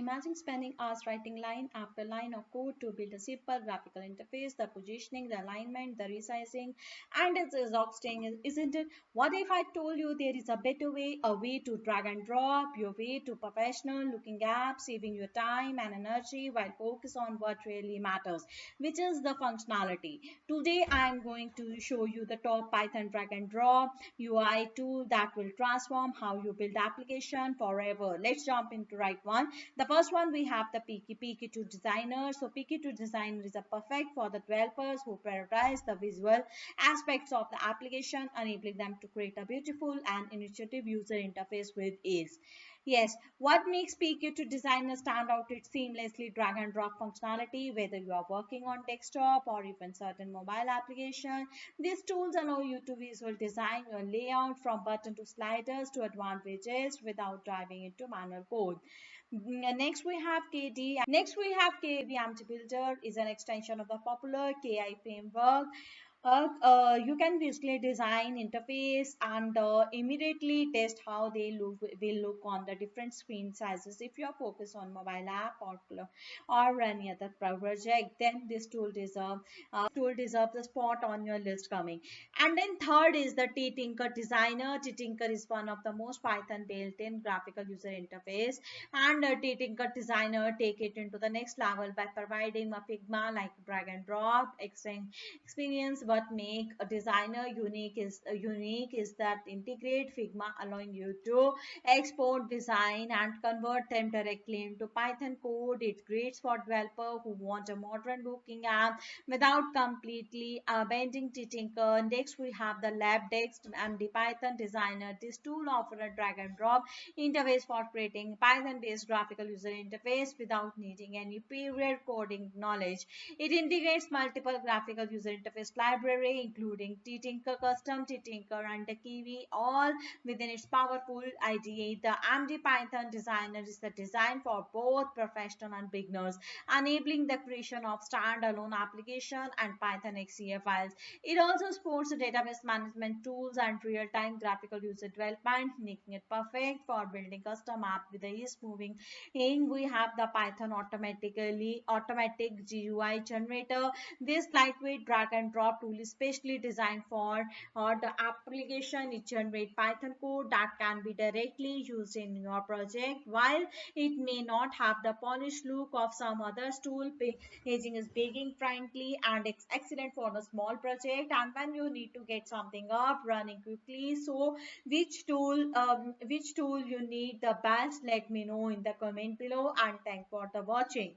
Imagine spending hours writing line after line of code to build a simple graphical interface. The positioning, the alignment, the resizing, and it's exhausting, isn't it? What if I told you there is a better way, a way to drag and drop your way to professional looking app, saving your time and energy while focus on what really matters, which is the functionality. Today I am going to show you the top Python drag and drop UI tool that will transform how you build application forever. Let's jump into right one. The first one we have the PK2 Designer. So PK2 Designer is a perfect for the developers who prioritize the visual aspects of the application, enabling them to create a beautiful and intuitive user interface with ease. Yes, what makes PK2 Designer stand out? Its seamlessly drag and drop functionality, whether you are working on desktop or even certain mobile application. These tools allow you to visual design your layout from button to sliders to advanced widgets without diving into manual code. Next we have KD. Next we have KVMT Builder is an extension of the popular KI framework. You can visually design interface and immediately test how they will look on the different screen sizes. If you are focused on mobile app or any other project, then this tool deserves a spot on your list coming. And then third is the T-Tinker Designer. T-Tinker is one of the most Python built-in graphical user interface, and T-Tinker Designer take it into the next level by providing a Figma like drag and drop experience. What make a designer unique is that integrate Figma, allowing you to export design and convert them directly into Python code. It's great for developers who want a modern looking app without completely abandoning Tinker. Next we have the LabText and the Python Designer. This tool offers a drag and drop interface for creating Python based graphical user interface without needing any prior coding knowledge. It integrates multiple graphical user interface library, including Tinker Custom, Tinker, and the Kiwi, all within its powerful IDE. The AMD Python Designer is the design for both professional and beginners, enabling the creation of standalone application and Python XCF files. It also supports database management tools and real-time graphical user development, making it perfect for building custom app with ease. Moving in, we have the Python automatic GUI generator. This lightweight drag and drop tool is specially designed for the application. It generates Python code that can be directly used in your project. While it may not have the polished look of some other tool, paging is begging frankly, and it's excellent for a small project and when you need to get something up running quickly. So which tool you need the best, let me know in the comment below, and thanks for the watching.